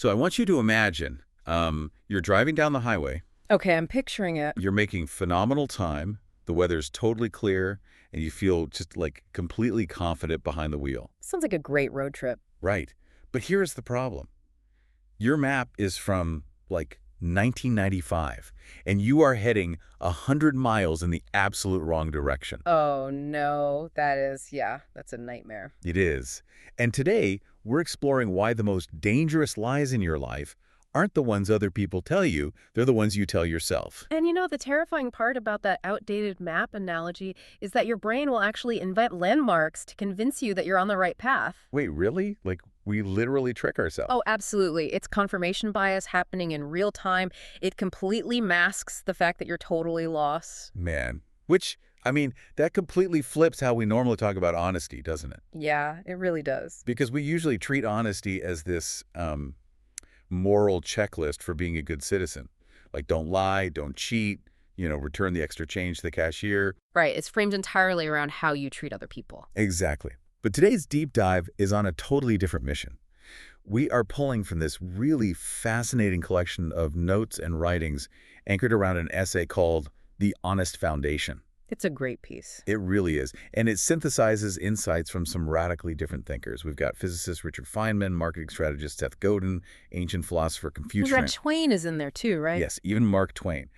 So I want you to imagine you're driving down the highway. Okay, I'm picturing it. You're making phenomenal time. The weather's totally clear, and you feel just like completely confident behind the wheel. Sounds like a great road trip. Right. But here's the problem. Your map is from like 1995, and you are heading 100 miles in the absolute wrong direction. Oh no, that's a nightmare. It is. And today, we're exploring why the most dangerous lies in your life aren't the ones other people tell you, they're the ones you tell yourself. And the terrifying part about that outdated map analogy is that your brain will actually invent landmarks to convince you that you're on the right path. Wait, really? Like, we literally trick ourselves? Oh, absolutely. It's confirmation bias happening in real time. It completely masks the fact that you're totally lost. Man. Which, I mean, that completely flips how we normally talk about honesty, doesn't it? Yeah, it really does. Because we usually treat honesty as this moral checklist for being a good citizen. Like, don't lie, don't cheat, return the extra change to the cashier. Right. It's framed entirely around how you treat other people. Exactly. But today's deep dive is on a totally different mission. We are pulling from this really fascinating collection of notes and writings anchored around an essay called The Honest Foundation. It's a great piece. It really is. And it synthesizes insights from some radically different thinkers. We've got physicist Richard Feynman, marketing strategist Seth Godin, ancient philosopher Confucius. Mark Twain is in there too, right? Yes, even Mark Twain.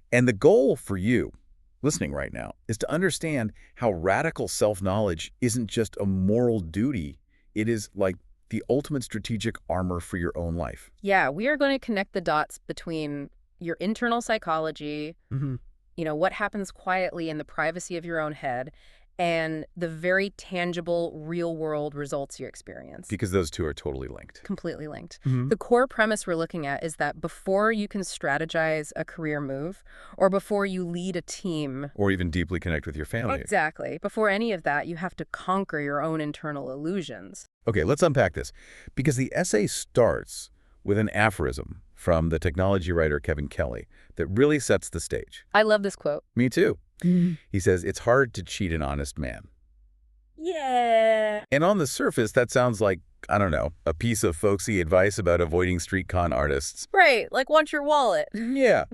And the goal for you, listening right now, is to understand how radical self-knowledge isn't just a moral duty. It is like the ultimate strategic armor for your own life. Yeah, we are going to connect the dots between your internal psychology, what happens quietly in the privacy of your own head, and the very tangible, real-world results you experience. Because those two are totally linked. Completely linked. The core premise we're looking at is that before you can strategize a career move, or before you lead a team, or even deeply connect with your family. Exactly. Before any of that, you have to conquer your own internal illusions. Okay, let's unpack this. Because the essay starts with an aphorism from the technology writer Kevin Kelly that really sets the stage. I love this quote. Me too. He says, it's hard to cheat an honest man. Yeah. And on the surface, that sounds like, I don't know, a piece of folksy advice about avoiding street con artists. Right, like want your wallet. Yeah.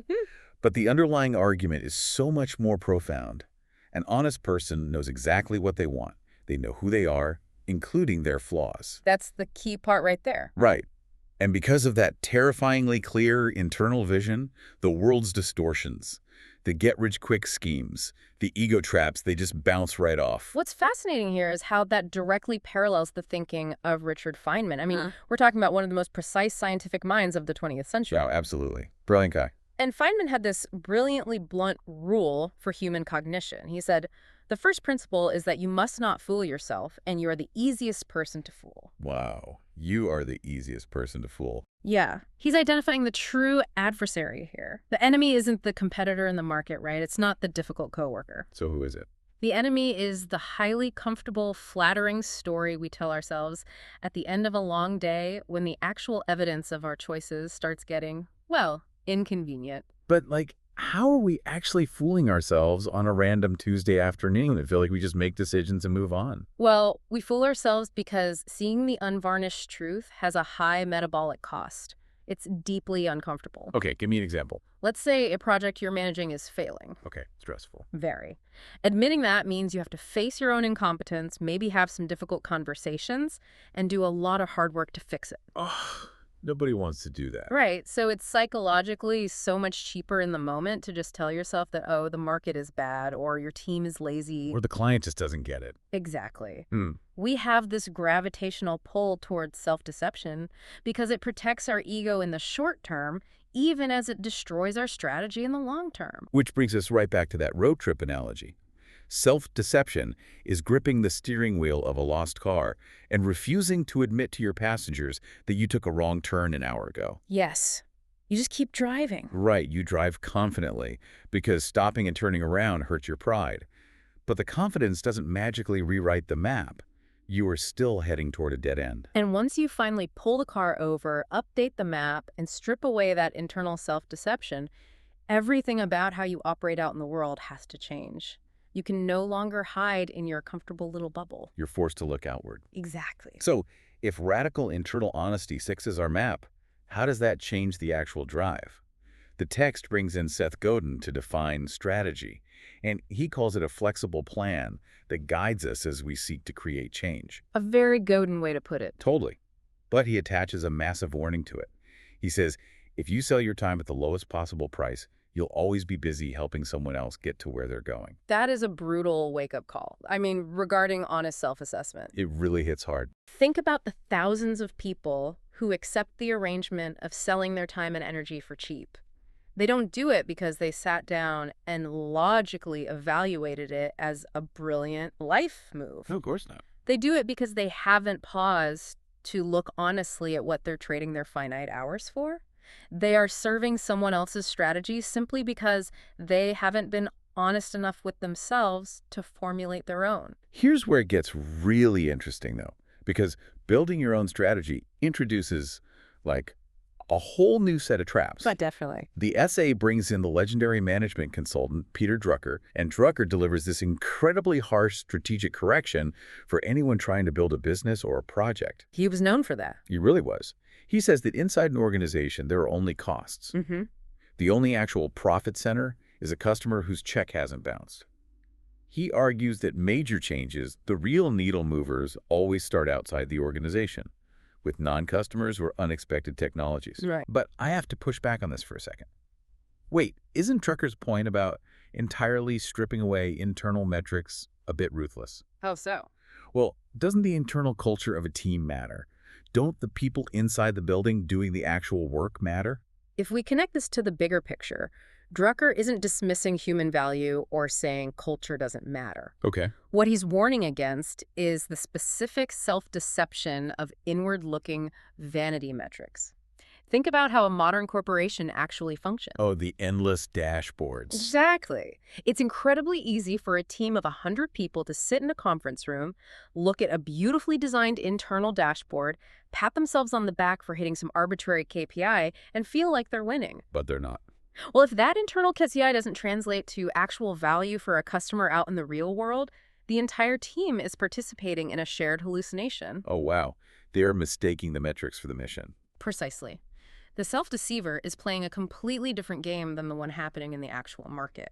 But the underlying argument is so much more profound. An honest person knows exactly what they want. They know who they are, including their flaws. That's the key part right there. Right. And because of that terrifyingly clear internal vision, the world's distortions, the get-rich-quick schemes, the ego traps, they just bounce right off. What's fascinating here is how that directly parallels the thinking of Richard Feynman. I mean, we're talking about one of the most precise scientific minds of the 20th century. Yeah, absolutely. Brilliant guy. And Feynman had this brilliantly blunt rule for human cognition. He said, the first principle is that you must not fool yourself, and you are the easiest person to fool. Wow. You are the easiest person to fool. Yeah. He's identifying the true adversary here. The enemy isn't the competitor in the market, right? It's not the difficult coworker. So who is it? The enemy is the highly comfortable, flattering story we tell ourselves at the end of a long day when the actual evidence of our choices starts getting, well, inconvenient. But, like, how are we actually fooling ourselves on a random Tuesday afternoon? I feel like we just make decisions and move on. Well, we fool ourselves because seeing the unvarnished truth has a high metabolic cost. It's deeply uncomfortable. Okay, give me an example. Let's say a project you're managing is failing. Okay, stressful. Very. Admitting that means you have to face your own incompetence, maybe have some difficult conversations, and do a lot of hard work to fix it. Oh, nobody wants to do that. Right. So it's psychologically so much cheaper in the moment to just tell yourself that, oh, the market is bad or your team is lazy. Or the client just doesn't get it. Exactly. Hmm. We have this gravitational pull towards self-deception because it protects our ego in the short term, even as it destroys our strategy in the long term. Which brings us right back to that road trip analogy. Self-deception is gripping the steering wheel of a lost car and refusing to admit to your passengers that you took a wrong turn an hour ago. Yes. You just keep driving. Right, you drive confidently because stopping and turning around hurts your pride. But the confidence doesn't magically rewrite the map. You are still heading toward a dead end. And once you finally pull the car over, update the map, and strip away that internal self-deception, everything about how you operate out in the world has to change. You can no longer hide in your comfortable little bubble. You're forced to look outward. Exactly. So, if radical internal honesty fixes our map, How does that change the actual drive? The text brings in Seth Godin to define strategy, and he calls it a flexible plan that guides us as we seek to create change. A very Godin way to put it. Totally. But he attaches a massive warning to it. He says, if you sell your time at the lowest possible price, you'll always be busy helping someone else get to where they're going. That is a brutal wake-up call. I mean, regarding honest self-assessment. It really hits hard. Think about the thousands of people who accept the arrangement of selling their time and energy for cheap. They don't do it because they sat down and logically evaluated it as a brilliant life move. No, of course not. They do it because they haven't paused to look honestly at what they're trading their finite hours for. They are serving someone else's strategy simply because they haven't been honest enough with themselves to formulate their own. Here's where it gets really interesting, though, because building your own strategy introduces, like, a whole new set of traps. But definitely. The essay brings in the legendary management consultant, Peter Drucker, and Drucker delivers this incredibly harsh strategic correction for anyone trying to build a business or a project. He was known for that. He really was. He says that inside an organization, there are only costs. Mm-hmm. The only actual profit center is a customer whose check hasn't bounced. He argues that major changes, the real needle movers, always start outside the organization, with non-customers or unexpected technologies. Right. But I have to push back on this for a second. Wait, isn't Drucker's point about entirely stripping away internal metrics a bit ruthless? How so? Well, doesn't the internal culture of a team matter? Don't the people inside the building doing the actual work matter? If we connect this to the bigger picture, Drucker isn't dismissing human value or saying culture doesn't matter. Okay. What he's warning against is the specific self-deception of inward-looking vanity metrics. Think about how a modern corporation actually functions. Oh, the endless dashboards. Exactly. It's incredibly easy for a team of 100 people to sit in a conference room, look at a beautifully designed internal dashboard, pat themselves on the back for hitting some arbitrary KPI, and feel like they're winning. But they're not. Well, if that internal KPI doesn't translate to actual value for a customer out in the real world, the entire team is participating in a shared hallucination. Oh, wow. They're mistaking the metrics for the mission. Precisely. The self-deceiver is playing a completely different game than the one happening in the actual market.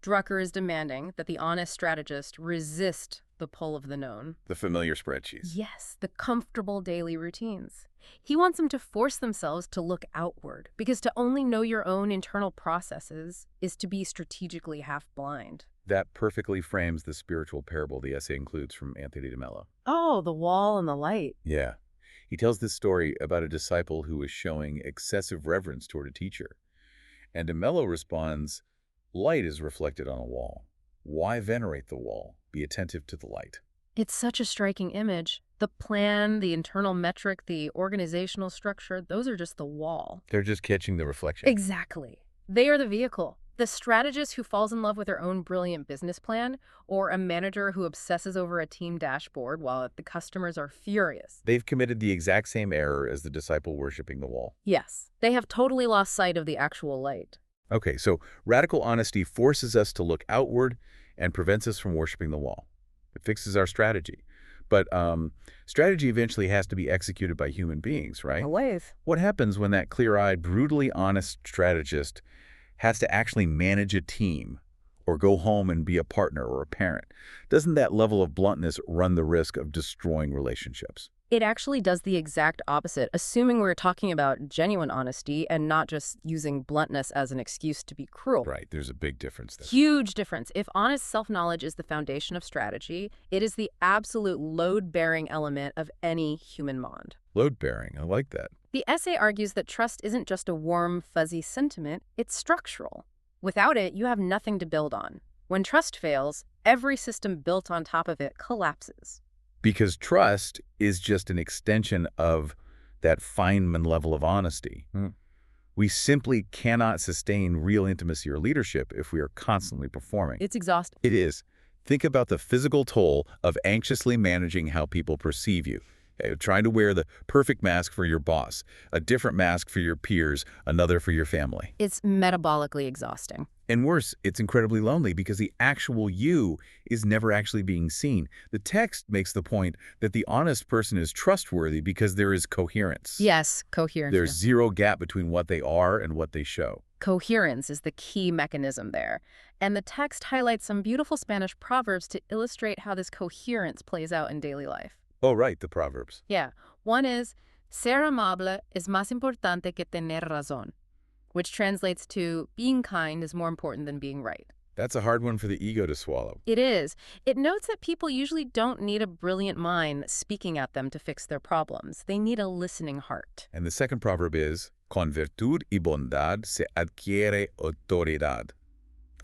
Drucker is demanding that the honest strategist resist the pull of the known. The familiar spreadsheets. Yes, the comfortable daily routines. He wants them to force themselves to look outward, because to only know your own internal processes is to be strategically half blind. That perfectly frames the spiritual parable the essay includes from Anthony de Mello. Oh, the wall and the light. Yeah. He tells this story about a disciple who was showing excessive reverence toward a teacher. And de Mello responds, light is reflected on a wall. Why venerate the wall? Be attentive to the light. It's such a striking image. The plan, the internal metric, the organizational structure, those are just the wall. They're just catching the reflection. Exactly. They are the vehicle. The strategist who falls in love with their own brilliant business plan, or a manager who obsesses over a team dashboard while the customers are furious. They've committed the exact same error as the disciple worshiping the wall. Yes, they have totally lost sight of the actual light. Okay, so radical honesty forces us to look outward and prevents us from worshiping the wall. It fixes our strategy. But strategy eventually has to be executed by human beings, right? Always. What happens when that clear-eyed, brutally honest strategist has to actually manage a team or go home and be a partner or a parent? Doesn't that level of bluntness run the risk of destroying relationships? It actually does the exact opposite, assuming we're talking about genuine honesty and not just using bluntness as an excuse to be cruel. Right, there's a big difference there. Huge difference. If honest self-knowledge is the foundation of strategy, it is the absolute load-bearing element of any human bond. Load-bearing, I like that. The essay argues that trust isn't just a warm, fuzzy sentiment, it's structural. Without it, you have nothing to build on. When trust fails, every system built on top of it collapses. Because trust is just an extension of that Feynman level of honesty. We simply cannot sustain real intimacy or leadership if we are constantly performing. It's exhausting. It is. Think about the physical toll of anxiously managing how people perceive you. Trying to wear the perfect mask for your boss, a different mask for your peers, another for your family. It's metabolically exhausting. And worse, it's incredibly lonely because the actual you is never actually being seen. The text makes the point that the honest person is trustworthy because there is coherence. Yes, coherence. There's zero gap between what they are and what they show. Coherence is the key mechanism there. And the text highlights some beautiful Spanish proverbs to illustrate how this coherence plays out in daily life. Oh, right, the Proverbs. Yeah. One is, ser amable es más importante que tener razón, which translates to being kind is more important than being right. That's a hard one for the ego to swallow. It is. It notes that people usually don't need a brilliant mind speaking at them to fix their problems. They need a listening heart. And the second proverb is, con virtud y bondad se adquiere autoridad.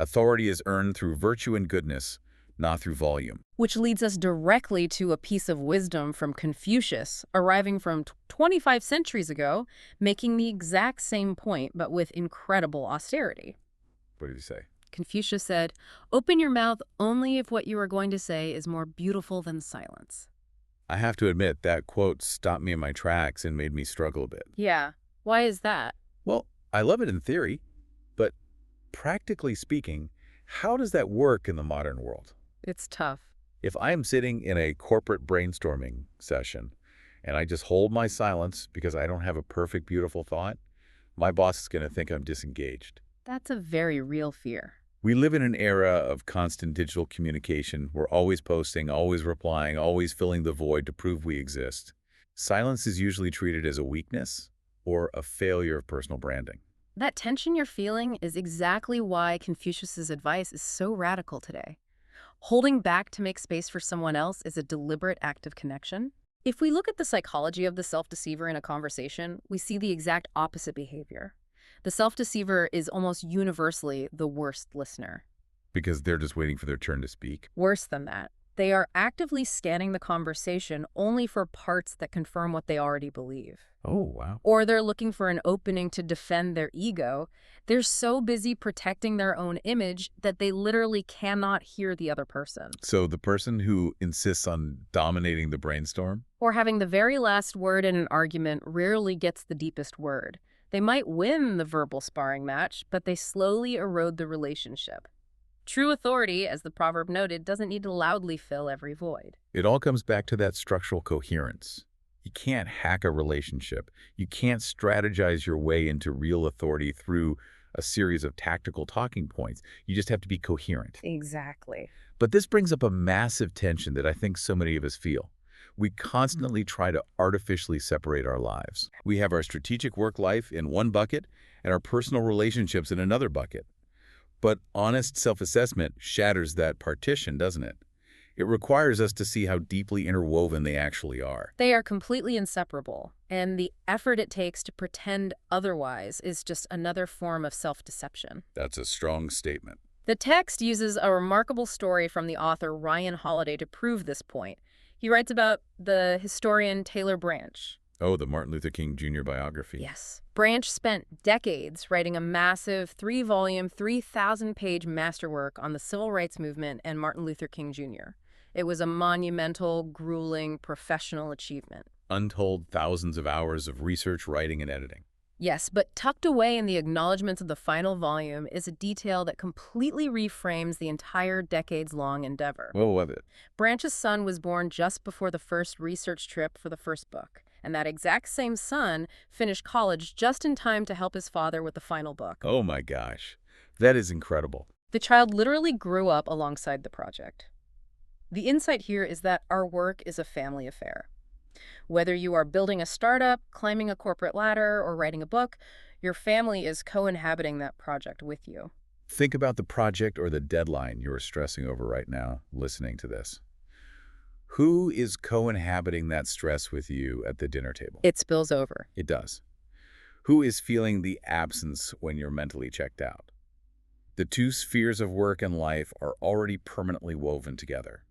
Authority is earned through virtue and goodness, not through volume. Which leads us directly to a piece of wisdom from Confucius, arriving from 25 centuries ago, making the exact same point, but with incredible austerity. What did he say? Confucius said, "Open your mouth only if what you are going to say is more beautiful than silence." I have to admit, that quote stopped me in my tracks and made me struggle a bit. Yeah. Why is that? Well, I love it in theory, but practically speaking, how does that work in the modern world? It's tough. If I am sitting in a corporate brainstorming session and I just hold my silence because I don't have a perfect, beautiful thought, my boss is going to think I'm disengaged. That's a very real fear. We live in an era of constant digital communication. We're always posting, always replying, always filling the void to prove we exist. Silence is usually treated as a weakness or a failure of personal branding. That tension you're feeling is exactly why Confucius's advice is so radical today. Holding back to make space for someone else is a deliberate act of connection. If we look at the psychology of the self-deceiver in a conversation, we see the exact opposite behavior. The self-deceiver is almost universally the worst listener. Because they're just waiting for their turn to speak. Worse than that, they are actively scanning the conversation only for parts that confirm what they already believe. Oh, wow. Or they're looking for an opening to defend their ego. They're so busy protecting their own image that they literally cannot hear the other person. So the person who insists on dominating the brainstorm? Or having the very last word in an argument rarely gets the deepest word. They might win the verbal sparring match, but they slowly erode the relationship. True authority, as the proverb noted, doesn't need to loudly fill every void. It all comes back to that structural coherence. You can't hack a relationship. You can't strategize your way into real authority through a series of tactical talking points. You just have to be coherent. Exactly. But this brings up a massive tension that I think so many of us feel. We constantly try to artificially separate our lives. We have our strategic work life in one bucket and our personal relationships in another bucket. But honest self-assessment shatters that partition, doesn't it? It requires us to see how deeply interwoven they actually are. They are completely inseparable, and the effort it takes to pretend otherwise is just another form of self-deception. That's a strong statement. The text uses a remarkable story from the author Ryan Holiday to prove this point. He writes about the historian Taylor Branch. Oh, the Martin Luther King Jr. biography. Yes. Branch spent decades writing a massive 3-volume, 3,000-page masterwork on the civil rights movement and Martin Luther King Jr. It was a monumental, grueling, professional achievement. Untold thousands of hours of research, writing, and editing. Yes, but tucked away in the acknowledgments of the final volume is a detail that completely reframes the entire decades-long endeavor. What was it? Branch's son was born just before the first research trip for the first book, and that exact same son finished college just in time to help his father with the final book. Oh my gosh, that is incredible. The child literally grew up alongside the project. The insight here is that our work is a family affair. Whether you are building a startup, climbing a corporate ladder, or writing a book, your family is co-inhabiting that project with you. Think about the project or the deadline you're stressing over right now, listening to this. Who is co-inhabiting that stress with you at the dinner table? It spills over. It does. Who is feeling the absence when you're mentally checked out? The two spheres of work and life are already permanently woven together.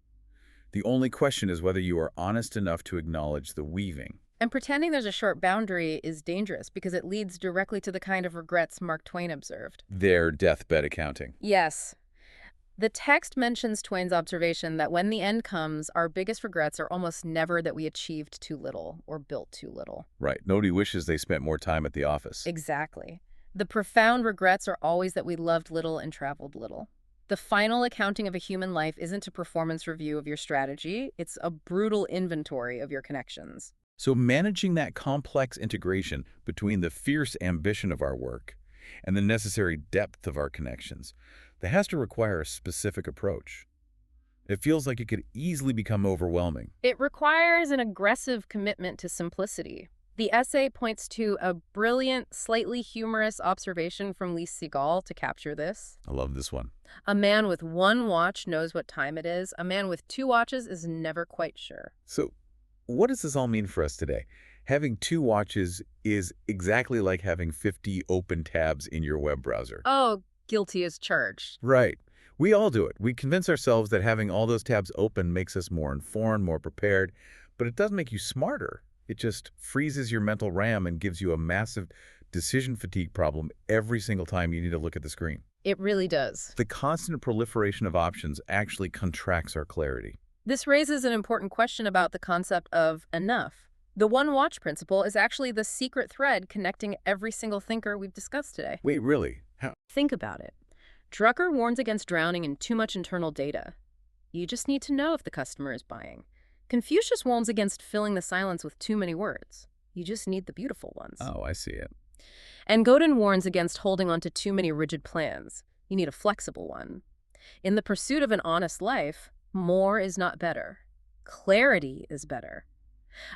The only question is whether you are honest enough to acknowledge the weaving. And pretending there's a short boundary is dangerous because it leads directly to the kind of regrets Mark Twain observed. Their deathbed accounting. Yes. The text mentions Twain's observation that when the end comes, our biggest regrets are almost never that we achieved too little or built too little. Right. Nobody wishes they spent more time at the office. Exactly. The profound regrets are always that we loved little and traveled little. The final accounting of a human life isn't a performance review of your strategy, it's a brutal inventory of your connections. So managing that complex integration between the fierce ambition of our work and the necessary depth of our connections, that has to require a specific approach. It feels like it could easily become overwhelming. It requires an aggressive commitment to simplicity. The essay points to a brilliant, slightly humorous observation from Lee Segal to capture this. I love this one. A man with one watch knows what time it is. A man with two watches is never quite sure. So what does this all mean for us today? Having 2 watches is exactly like having 50 open tabs in your web browser. Oh, guilty as charged. Right. We all do it. We convince ourselves that having all those tabs open makes us more informed, more prepared, but it doesn't make you smarter. It just freezes your mental RAM and gives you a massive decision fatigue problem every single time you need to look at the screen. It really does. The constant proliferation of options actually contracts our clarity. This raises an important question about the concept of enough. The one watch principle is actually the secret thread connecting every single thinker we've discussed today. Wait, really? How? Think about it. Drucker warns against drowning in too much internal data. You just need to know if the customer is buying. Confucius warns against filling the silence with too many words. You just need the beautiful ones. Oh, I see it. And Godin warns against holding on to too many rigid plans. You need a flexible one. In the pursuit of an honest life, more is not better. Clarity is better.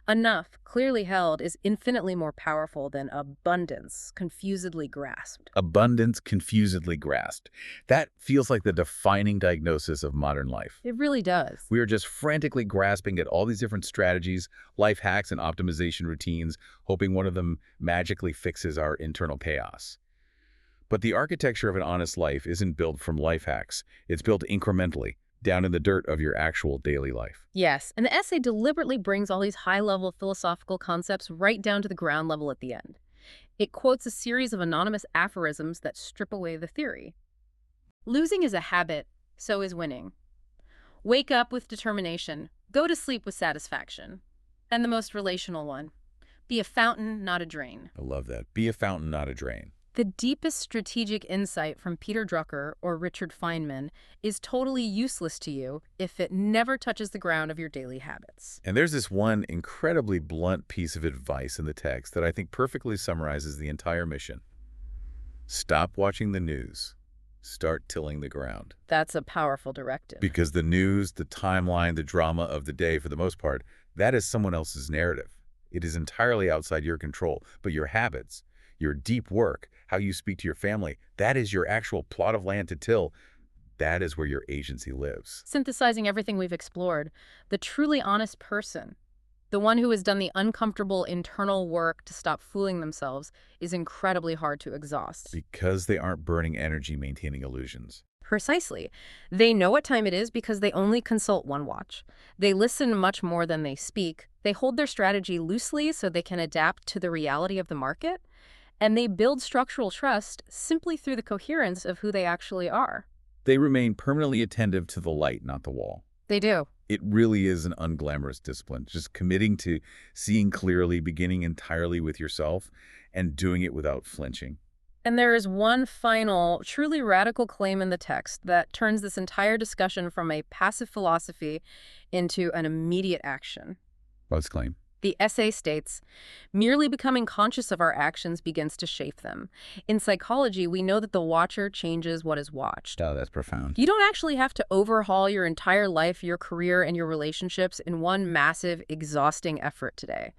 Enough, clearly held, is infinitely more powerful than abundance, confusedly grasped. Abundance confusedly grasped. That feels like the defining diagnosis of modern life. It really does. We are just frantically grasping at all these different strategies, life hacks, and optimization routines, hoping one of them magically fixes our internal chaos. But the architecture of an honest life isn't built from life hacks. It's built incrementally, down in the dirt of your actual daily life. Yes, and the essay deliberately brings all these high-level philosophical concepts right down to the ground level at the end. It quotes a series of anonymous aphorisms that strip away the theory. Losing is a habit, so is winning. Wake up with determination. Go to sleep with satisfaction. And the most relational one. Be a fountain, not a drain. I love that. Be a fountain, not a drain. The deepest strategic insight from Peter Drucker or Richard Feynman is totally useless to you if it never touches the ground of your daily habits. And there's this one incredibly blunt piece of advice in the text that I think perfectly summarizes the entire mission. Stop watching the news. Start tilling the ground. That's a powerful directive. Because the news, the timeline, the drama of the day, for the most part, that is someone else's narrative. It is entirely outside your control. But your habits, your deep work, how you speak to your family, that is your actual plot of land to till. That is where your agency lives. Synthesizing everything we've explored, the truly honest person, the one who has done the uncomfortable internal work to stop fooling themselves, is incredibly hard to exhaust. Because they aren't burning energy maintaining illusions. Precisely. They know what time it is because they only consult one watch. They listen much more than they speak. They hold their strategy loosely so they can adapt to the reality of the market. And they build structural trust simply through the coherence of who they actually are. They remain permanently attentive to the light, not the wall. They do. It really is an unglamorous discipline, just committing to seeing clearly, beginning entirely with yourself, and doing it without flinching. And there is one final, truly radical claim in the text that turns this entire discussion from a passive philosophy into an immediate action. What's claim? The essay states, merely becoming conscious of our actions begins to shape them. In psychology, we know that the watcher changes what is watched. Oh, that's profound. You don't actually have to overhaul your entire life, your career, and your relationships in one massive, exhausting effort today.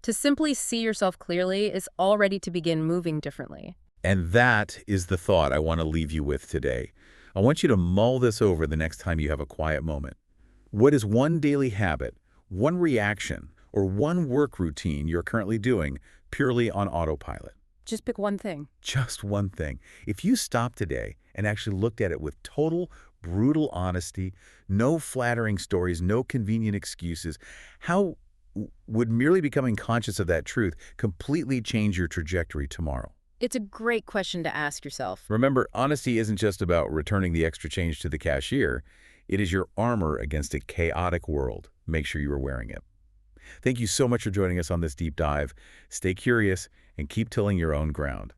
To simply see yourself clearly is already to begin moving differently. And that is the thought I want to leave you with today. I want you to mull this over the next time you have a quiet moment. What is one daily habit, one reaction, or one work routine you're currently doing purely on autopilot? Just pick one thing. Just one thing. If you stopped today and actually looked at it with total, brutal honesty, no flattering stories, no convenient excuses, how would merely becoming conscious of that truth completely change your trajectory tomorrow? It's a great question to ask yourself. Remember, honesty isn't just about returning the extra change to the cashier. It is your armor against a chaotic world. Make sure you are wearing it. Thank you so much for joining us on this deep dive. Stay curious and keep tilling your own ground.